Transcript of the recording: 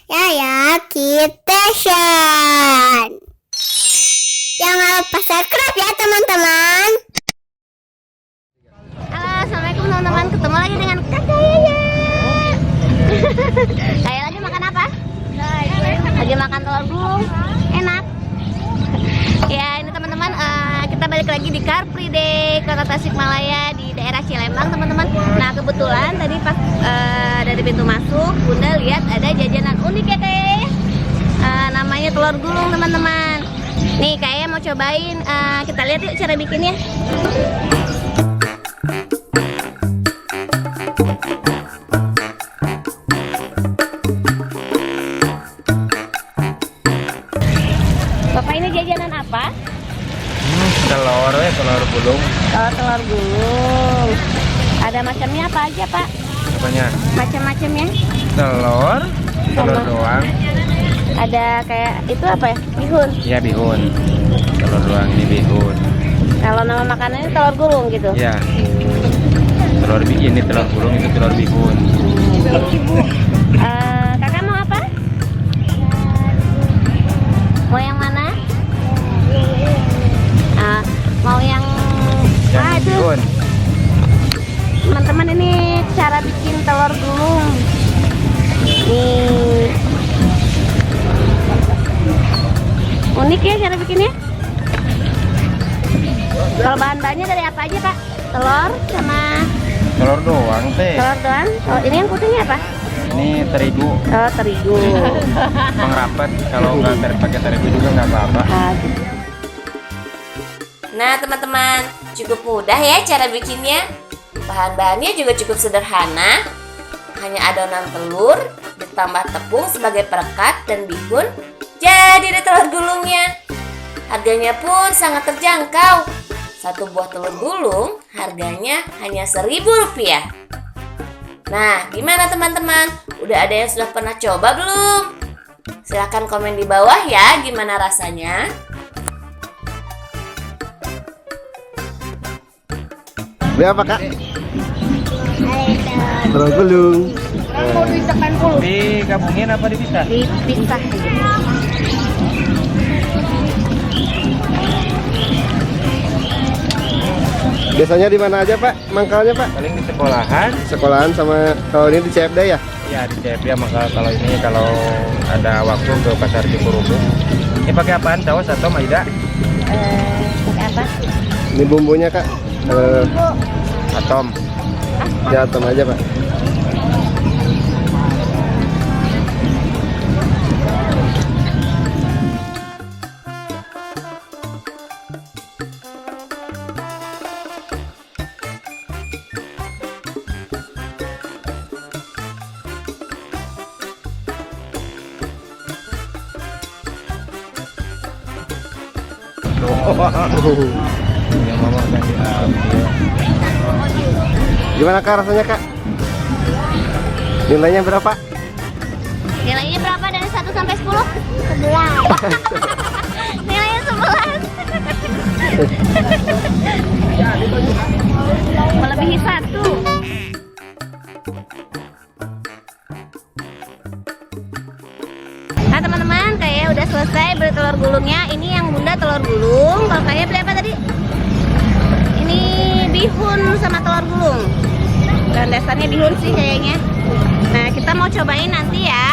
Yaya Kitchen. Jangan lupa subscribe ya teman-teman. Halo, assalamualaikum teman-teman. Ketemu lagi dengan Kakak Yaya. Kayak lagi makan apa? Lagi makan telur gulung. Enak. Ya ini teman-teman, kita balik lagi di Car Free Day Kota Tasikmalaya di daerah Cilembang teman-teman. Nah kebetulan tadi pas dari pintu masuk Bunda lihat ada jajanan unik ya kayak namanya telur gulung teman-teman. Nih kayak mau cobain, kita lihat yuk cara bikinnya. Bapak ini jajanan apa? Telur gulung. Oh, telur gulung. Ada macamnya apa aja Pak? Apanya? Macam-macamnya? Telur doang. Ada kayak itu apa ya? Bihun. Ya bihun. Telur doang ini bihun. Kalau nama makanannya telur gulung gitu. Ya. Telur ini telur gulung, itu telur bihun. Kakak mau apa? Mau yang mana? Mau yang bihun. Teman-teman ini cara bikin telur gulung. Nih. Unik ya cara bikinnya. Kalau bahan-bahannya dari apa aja Pak? Telur sama Telur doang teh. telur doang. Oh, ini yang putihnya apa? Ini terigu. Oh, terigu. Pengrapat. Kalau nggak pakai terigu juga nggak apa-apa. Gitu. Nah teman-teman, cukup mudah ya cara bikinnya. Bahan-bahannya juga cukup sederhana. Hanya adonan telur, ditambah tepung sebagai perekat dan bihun. Jadi deh telur gulungnya. Harganya pun sangat terjangkau. Satu buah telur gulung harganya hanya Rp1.000. Nah, gimana teman-teman? Udah ada yang sudah pernah coba belum? Silahkan komen di bawah ya gimana rasanya. Beli apa kak? Telur gulung. Mau disekan dulu. Digabungin apa dipisah? Dipisah. Biasanya di mana aja pak? Mangkalnya pak? Paling di sekolahan. Sekolahan sama kalau ini di CFD ya? Ya di CFD maka kalau ini kalau ada waktu ke pasar Cikurubuk. Ini pakai apaan? Saus atau maida? Pakai apa? Ini bumbunya kak? Atom. Ya atom aja pak. Yang mama udah diambil. Gimana kak rasanya kak? Nilainya berapa? Nilainya berapa dari 1 sampai 10? 11. Nilainya 11. Melebihi 1. Nah teman-teman, kayak udah selesai beli telur gulungnya. Ini yang Bunda telur gulung. Kalau kayak beli apa tadi? Ini bihun sama telur gulung. Dan dasarnya bihun sih kayaknya. Nah kita mau cobain nanti ya